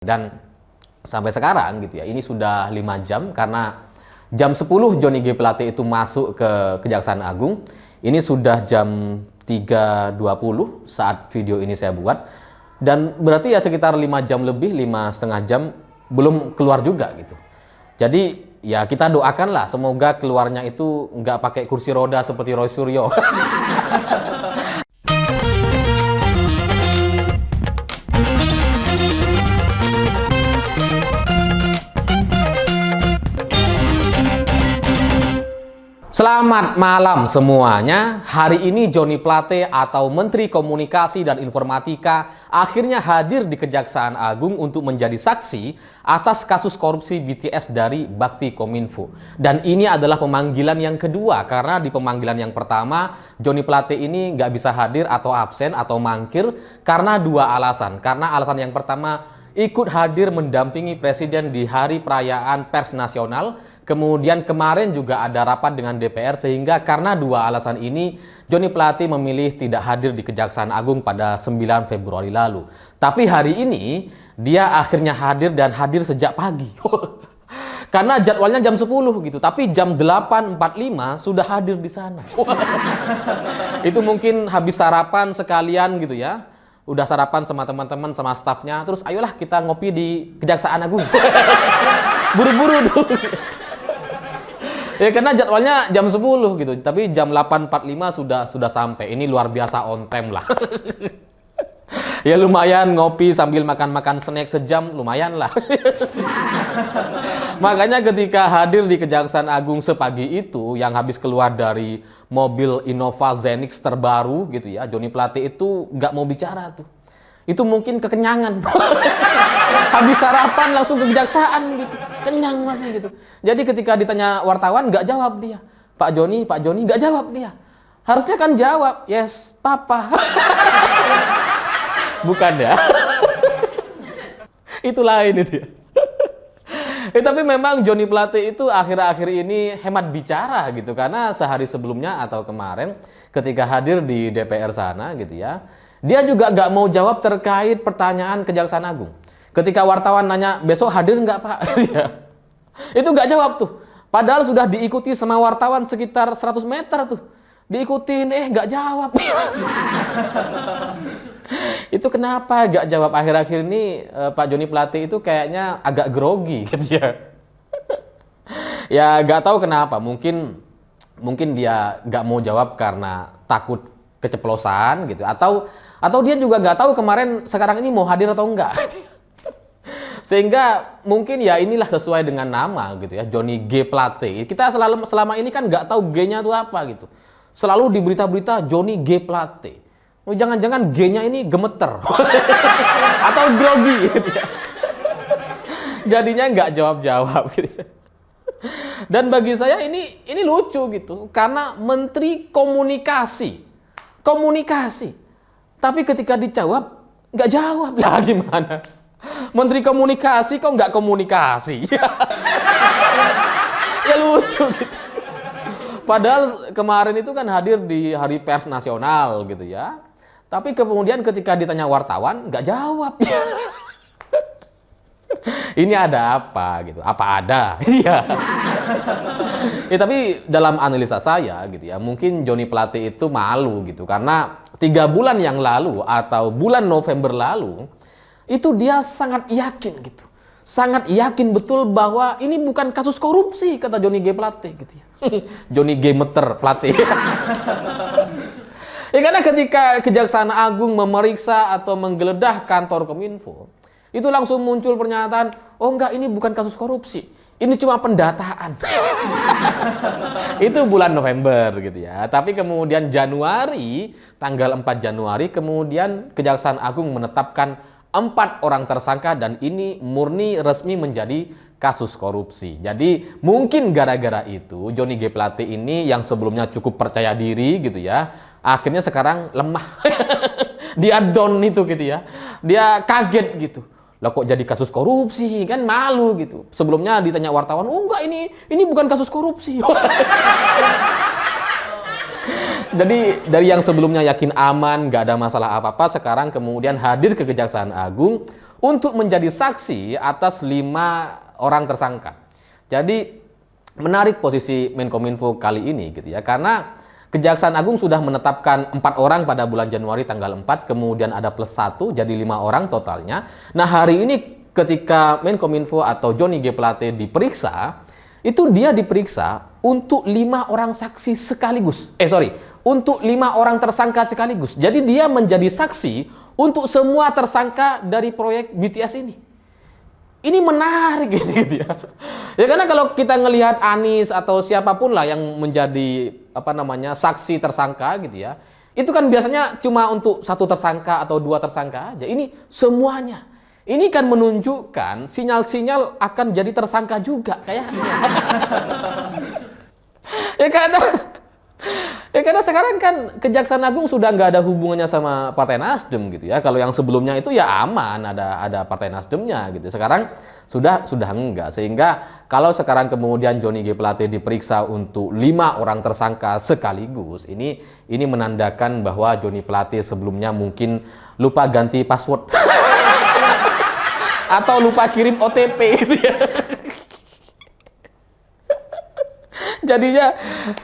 Dan sampai sekarang gitu ya, ini sudah 5 jam karena jam 10 Johnny G. Plate itu masuk ke Kejaksaan Agung. Ini sudah jam 3.20 saat video ini saya buat. Dan berarti ya sekitar 5 jam lebih, 5,5 jam belum keluar juga gitu. Jadi ya kita doakanlah semoga keluarnya itu nggak pakai kursi roda seperti Roy Suryo. Selamat malam semuanya. Hari ini Johnny Plate atau Menteri Komunikasi dan Informatika akhirnya hadir di Kejaksaan Agung untuk menjadi saksi atas kasus korupsi BTS dari Bakti Kominfo. Dan ini adalah pemanggilan yang kedua karena di pemanggilan yang pertama Johnny Plate ini nggak bisa hadir atau absen atau mangkir karena dua alasan. Karena alasan yang pertama, ikut hadir mendampingi Presiden di Hari Perayaan Pers Nasional. Kemudian kemarin juga ada rapat dengan DPR sehingga karena dua alasan ini Johnny Plate memilih tidak hadir di Kejaksaan Agung pada 9 Februari lalu. Tapi hari ini dia akhirnya hadir dan hadir sejak pagi. Karena jadwalnya jam 10 gitu, tapi jam 8.45 sudah hadir di sana. Itu mungkin habis sarapan sekalian gitu ya. Udah sarapan sama teman-teman, sama stafnya, terus ayolah kita ngopi di Kejaksaan Agung. Buru-buru tuh. Ya karena jadwalnya jam 10 gitu, tapi jam 8.45 sudah sampai. Ini luar biasa on time lah. Ya lumayan ngopi sambil makan-makan snack sejam, lumayan lah. Makanya ketika hadir di Kejaksaan Agung sepagi itu, yang habis keluar dari mobil Innova Zenix terbaru gitu ya, Johnny Plate itu nggak mau bicara tuh. Itu mungkin kekenyangan. Habis sarapan langsung ke Kejaksaan gitu, kenyang masih gitu. Jadi ketika ditanya wartawan nggak jawab dia. Pak Johnny nggak jawab dia. Harusnya kan jawab, yes, papa. Bukan ya? Itu lain itu ya. Tapi memang Johnny Plate itu akhir-akhir ini hemat bicara gitu. Karena sehari sebelumnya atau kemarin ketika hadir di DPR sana gitu ya, dia juga nggak mau jawab terkait pertanyaan Kejaksaan Agung. Ketika wartawan nanya, besok hadir nggak Pak? Itu nggak jawab tuh. Padahal sudah diikuti sama wartawan sekitar 100 meter tuh. Diikutin, nggak jawab. Itu kenapa nggak jawab? Akhir-akhir ini Pak Johnny Plate itu kayaknya agak grogi gitu ya. Ya nggak tahu kenapa. Mungkin dia nggak mau jawab karena takut keceplosan gitu. Atau dia juga nggak tahu kemarin sekarang ini mau hadir atau enggak. Sehingga mungkin ya inilah sesuai dengan nama gitu ya, Johnny G. Plate. Kita selama ini kan nggak tahu G-nya itu apa gitu. Selalu di berita-berita Johnny G. Plate. Oh, jangan-jangan G-nya ini gemeter atau grogi gitu ya. Jadinya nggak jawab-jawab gitu. Dan bagi saya ini lucu gitu, karena Menteri Komunikasi, tapi ketika dijawab nggak jawab lah, gimana? Menteri Komunikasi kok nggak komunikasi? Ya lucu gitu. Padahal kemarin itu kan hadir di Hari Pers Nasional gitu ya. Tapi kemudian ketika ditanya wartawan nggak jawab. Ini ada apa gitu? Apa ada? Iya. Ya, tapi dalam analisa saya gitu ya, mungkin Johnny Plate itu malu gitu karena 3 bulan yang lalu atau bulan November lalu itu dia sangat yakin gitu. Sangat yakin betul bahwa ini bukan kasus korupsi, kata Johnny G. Plate gitu ya. Johnny G. Meter Plate. Ya karena ketika Kejaksaan Agung memeriksa atau menggeledah kantor Kominfo, itu langsung muncul pernyataan, oh enggak, ini bukan kasus korupsi. Ini cuma pendataan. Itu bulan November gitu ya. Tapi kemudian Januari, tanggal 4 Januari, kemudian Kejaksaan Agung menetapkan 4 orang tersangka dan ini murni resmi menjadi kasus korupsi. Jadi mungkin gara-gara itu Johnny G. Plate ini yang sebelumnya cukup percaya diri gitu ya, akhirnya sekarang lemah. Dia down itu gitu ya. Dia kaget gitu. Lah kok jadi kasus korupsi, kan malu gitu. Sebelumnya ditanya wartawan, oh enggak, ini bukan kasus korupsi. Jadi dari yang sebelumnya yakin aman, nggak ada masalah apa-apa, sekarang kemudian hadir ke Kejaksaan Agung untuk menjadi saksi atas 5 orang tersangka. Jadi menarik posisi Menkominfo kali ini gitu ya, karena Kejaksaan Agung sudah menetapkan 4 orang pada bulan Januari tanggal 4, kemudian ada plus 1, jadi 5 orang totalnya. Nah, hari ini ketika Menkominfo atau Johnny G. Plate diperiksa, itu dia diperiksa untuk 5 orang saksi sekaligus. Untuk 5 orang tersangka sekaligus. Jadi dia menjadi saksi untuk semua tersangka dari proyek BTS ini. Ini menarik ini gitu ya. Ya karena kalau kita ngelihat Anies atau siapapun lah yang menjadi saksi tersangka gitu ya, itu kan biasanya cuma untuk 1 tersangka atau 2 tersangka aja. Ini semuanya. Ini kan menunjukkan sinyal-sinyal akan jadi tersangka juga kayaknya. Ya karena sekarang kan Kejaksaan Agung sudah nggak ada hubungannya sama Partai Nasdem gitu ya. Kalau yang sebelumnya itu ya aman, ada Partai Nasdemnya gitu. Sekarang sudah enggak. Sehingga kalau sekarang kemudian Johnny G. Plate diperiksa untuk 5 orang tersangka sekaligus, ini menandakan bahwa Johnny Plate sebelumnya mungkin lupa ganti password atau lupa kirim OTP gitu ya.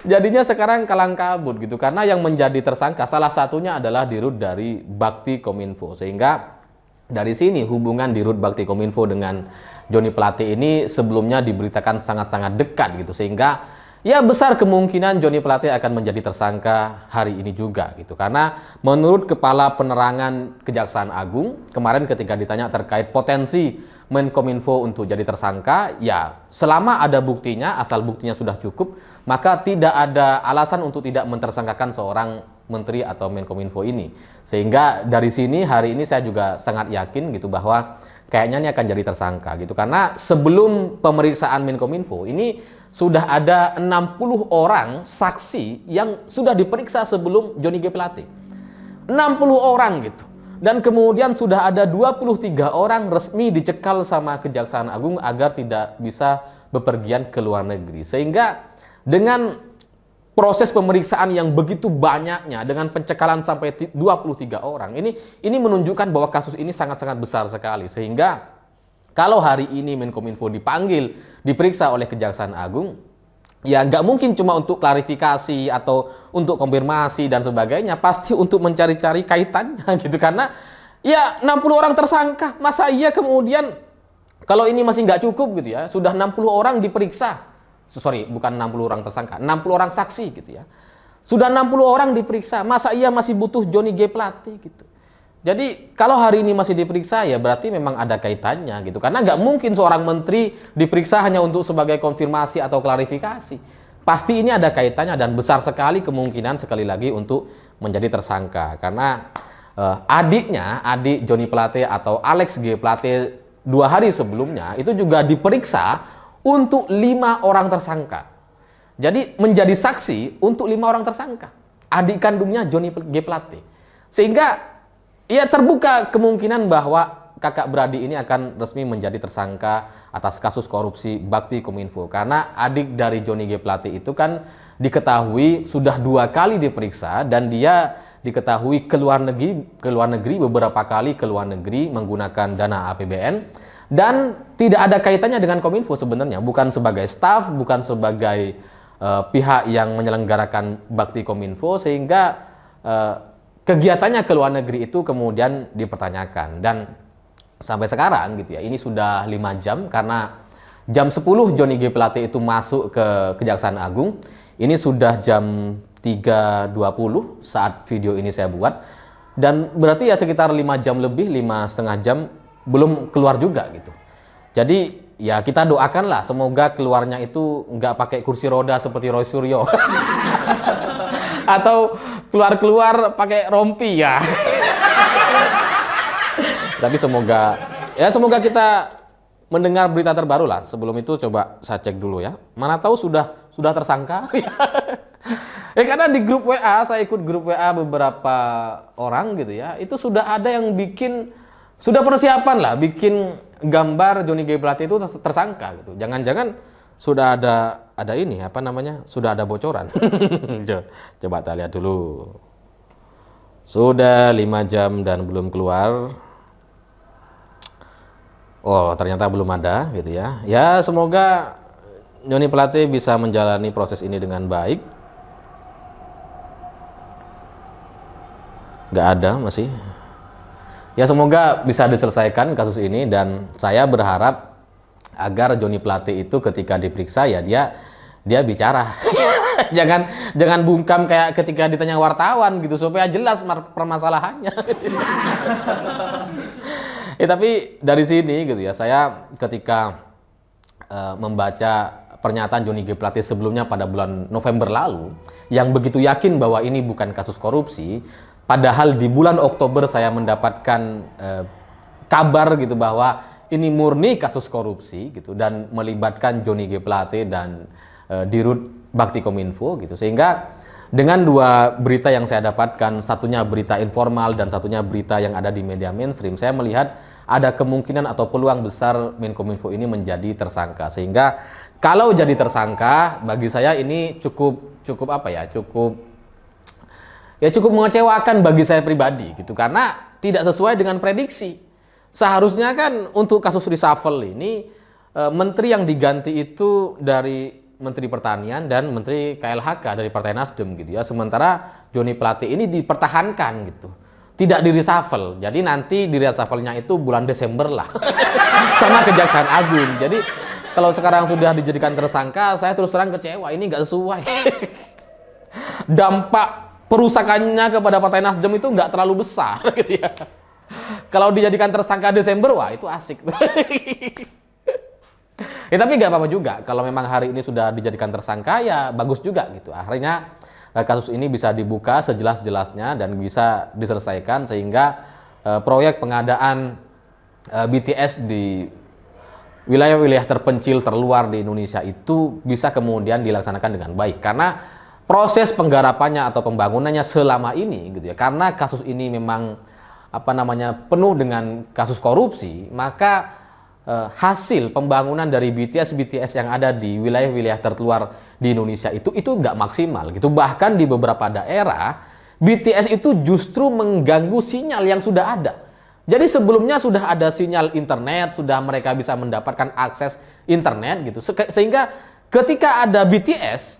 Jadinya sekarang kalang kabut gitu, karena yang menjadi tersangka salah satunya adalah Dirut dari Bakti Kominfo. Sehingga dari sini hubungan Dirut Bakti Kominfo dengan Johnny Plate ini sebelumnya diberitakan sangat-sangat dekat gitu, sehingga ya besar kemungkinan Johnny Plate akan menjadi tersangka hari ini juga gitu. Karena menurut Kepala Penerangan Kejaksaan Agung kemarin ketika ditanya terkait potensi Menkominfo untuk jadi tersangka, ya selama ada buktinya, asal buktinya sudah cukup, maka tidak ada alasan untuk tidak mentersangkakan seorang menteri atau Menkominfo ini. Sehingga dari sini hari ini saya juga sangat yakin gitu bahwa kayaknya ini akan jadi tersangka gitu. Karena sebelum pemeriksaan Menkominfo ini sudah ada 60 orang saksi yang sudah diperiksa sebelum Johnny G. Plate. 60 orang gitu. Dan kemudian sudah ada 23 orang resmi dicekal sama Kejaksaan Agung agar tidak bisa bepergian ke luar negeri. Sehingga dengan proses pemeriksaan yang begitu banyaknya, dengan pencekalan sampai 23 orang, ini menunjukkan bahwa kasus ini sangat-sangat besar sekali. Sehingga kalau hari ini Menkominfo dipanggil, diperiksa oleh Kejaksaan Agung, ya nggak mungkin cuma untuk klarifikasi atau untuk konfirmasi dan sebagainya, pasti untuk mencari-cari kaitannya gitu. Karena ya 60 orang tersangka, masa iya kemudian kalau ini masih nggak cukup gitu ya, sudah 60 orang diperiksa, bukan 60 orang tersangka, 60 orang saksi gitu ya, sudah 60 orang diperiksa, masa iya masih butuh Johnny G. Plate gitu. Jadi kalau hari ini masih diperiksa ya berarti memang ada kaitannya gitu. Karena nggak mungkin seorang menteri diperiksa hanya untuk sebagai konfirmasi atau klarifikasi. Pasti ini ada kaitannya dan besar sekali kemungkinan sekali lagi untuk menjadi tersangka. Karena adik Johnny Plate atau Alex G. Plate 2 hari sebelumnya itu juga diperiksa untuk 5 orang tersangka. Jadi menjadi saksi untuk 5 orang tersangka. Adik kandungnya Johnny G. Plate. Sehingga ya terbuka kemungkinan bahwa kakak beradik ini akan resmi menjadi tersangka atas kasus korupsi Bakti Kominfo. Karena adik dari Johnny G. Plate itu kan diketahui sudah 2 kali diperiksa dan dia diketahui ke luar negeri beberapa kali ke luar negeri menggunakan dana APBN dan tidak ada kaitannya dengan Kominfo sebenarnya, bukan sebagai staf, bukan sebagai pihak yang menyelenggarakan Bakti Kominfo, sehingga kegiatannya ke luar negeri itu kemudian dipertanyakan. Dan sampai sekarang gitu ya, ini sudah 5 jam, karena jam 10 Johnny G. Plate itu masuk ke Kejaksaan Agung. Ini sudah jam 3.20 saat video ini saya buat. Dan berarti ya sekitar 5 jam lebih, 5,5 jam belum keluar juga gitu. Jadi ya kita doakanlah semoga keluarnya itu nggak pakai kursi roda seperti Roy Suryo. Atau keluar pakai rompi ya. Tapi semoga kita mendengar berita terbaru lah. Sebelum itu coba saya cek dulu ya. Mana tahu sudah tersangka. Karena di grup WA, saya ikut grup WA beberapa orang gitu ya. Itu sudah ada yang sudah persiapan lah bikin gambar Johnny G. Plate itu tersangka gitu. Jangan-jangan sudah ada ini sudah ada bocoran. Coba kita lihat dulu. Sudah 5 jam dan belum keluar. Oh, ternyata belum ada gitu ya. Ya, semoga Joni Plate bisa menjalani proses ini dengan baik. Nggak ada masih. Ya, semoga bisa diselesaikan kasus ini, dan saya berharap agar Joni Plate itu ketika diperiksa ya dia bicara. jangan bungkam kayak ketika ditanya wartawan gitu, supaya jelas permasalahannya. Ya, tapi dari sini gitu ya, saya ketika membaca pernyataan Joni G. Plate sebelumnya pada bulan November lalu, yang begitu yakin bahwa ini bukan kasus korupsi, padahal di bulan Oktober saya mendapatkan kabar gitu bahwa ini murni kasus korupsi gitu, dan melibatkan Joni G. Plate dan Dirut Bakti Kominfo gitu. Sehingga dengan dua berita yang saya dapatkan, satunya berita informal dan satunya berita yang ada di media mainstream, saya melihat ada kemungkinan atau peluang besar Menkominfo ini menjadi tersangka. Sehingga kalau jadi tersangka, bagi saya ini cukup apa ya? Cukup mengecewakan bagi saya pribadi gitu, karena tidak sesuai dengan prediksi. Seharusnya kan untuk kasus reshuffle ini menteri yang diganti itu dari Menteri Pertanian dan Menteri KLHK dari Partai Nasdem gitu ya. Sementara Joni Plate ini dipertahankan gitu, tidak di reshuffle. Jadi nanti di reshuffle-nya itu bulan Desember lah. Sama Kejaksaan Agung. Jadi kalau sekarang sudah dijadikan tersangka, saya terus terang kecewa, ini nggak sesuai. Dampak perusakannya kepada Partai Nasdem itu nggak terlalu besar gitu ya. Kalau dijadikan tersangka Desember, wah itu asik. Ya, tapi nggak apa-apa juga. Kalau memang hari ini sudah dijadikan tersangka, ya bagus juga gitu. Akhirnya kasus ini bisa dibuka sejelas-jelasnya dan bisa diselesaikan, sehingga proyek pengadaan BTS di wilayah-wilayah terpencil terluar di Indonesia itu bisa kemudian dilaksanakan dengan baik. Karena proses penggarapannya atau pembangunannya selama ini gitu ya, karena kasus ini memang penuh dengan kasus korupsi, maka hasil pembangunan dari BTS yang ada di wilayah-wilayah terluar di Indonesia itu nggak maksimal gitu. Bahkan di beberapa daerah BTS itu justru mengganggu sinyal yang sudah ada. Jadi sebelumnya sudah ada sinyal internet, sudah mereka bisa mendapatkan akses internet gitu. Sehingga ketika ada BTS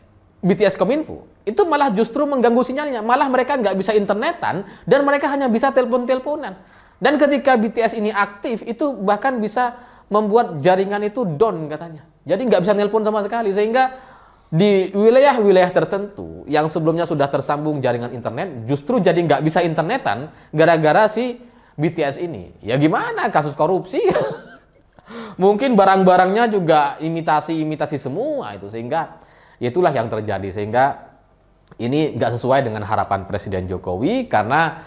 Kominfo, itu malah justru mengganggu sinyalnya. Malah mereka nggak bisa internetan dan mereka hanya bisa telepon-teleponan. Dan ketika BTS ini aktif, itu bahkan bisa membuat jaringan itu down katanya. Jadi nggak bisa nelpon sama sekali. Sehingga di wilayah-wilayah tertentu yang sebelumnya sudah tersambung jaringan internet, justru jadi nggak bisa internetan gara-gara si BTS ini. Ya gimana, kasus korupsi. Mungkin barang-barangnya juga imitasi semua itu. Sehingga itulah yang terjadi. Sehingga ini nggak sesuai dengan harapan Presiden Jokowi, karena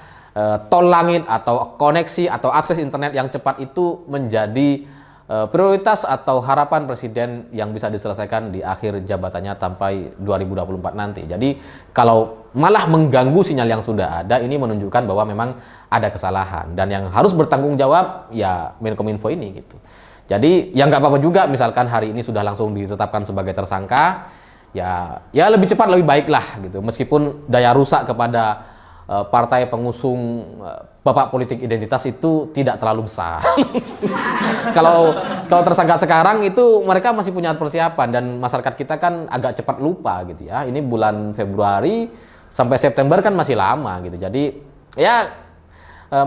tol langit atau koneksi atau akses internet yang cepat itu menjadi prioritas atau harapan Presiden yang bisa diselesaikan di akhir jabatannya sampai 2024 nanti. Jadi kalau malah mengganggu sinyal yang sudah ada, ini menunjukkan bahwa memang ada kesalahan, dan yang harus bertanggung jawab ya Menkominfo ini gitu. Jadi ya nggak apa-apa juga misalkan hari ini sudah langsung ditetapkan sebagai tersangka, ya lebih cepat lebih baik lah gitu. Meskipun daya rusak kepada partai pengusung bapak politik identitas itu tidak terlalu besar. Kalau tersangka sekarang itu mereka masih punya persiapan, dan masyarakat kita kan agak cepat lupa gitu ya. Ini bulan Februari sampai September kan masih lama gitu. Jadi ya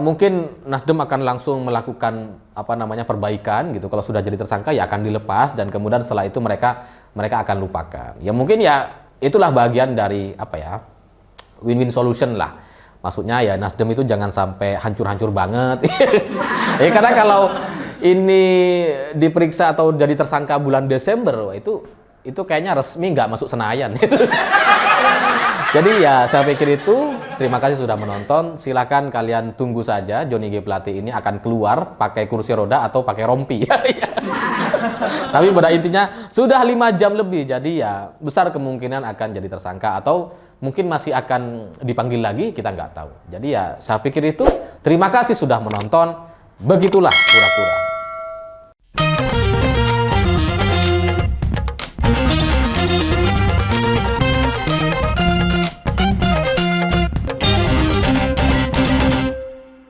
mungkin Nasdem akan langsung melakukan perbaikan gitu. Kalau sudah jadi tersangka ya akan dilepas, dan kemudian setelah itu mereka akan lupakan. Ya mungkin ya itulah bagian dari win-win solution lah. Maksudnya ya Nasdem itu jangan sampai hancur-hancur banget. Ya karena kalau ini diperiksa atau jadi tersangka bulan Desember, itu kayaknya resmi nggak masuk Senayan. Jadi ya saya pikir itu. Terima kasih sudah menonton. Silakan kalian tunggu saja Joni G. Plate ini akan keluar pakai kursi roda atau pakai rompi. Tapi pada intinya sudah 5 jam lebih, jadi ya besar kemungkinan akan jadi tersangka, atau mungkin masih akan dipanggil lagi, kita nggak tahu. Jadi ya saya pikir itu. Terima kasih sudah menonton. Begitulah pura-pura.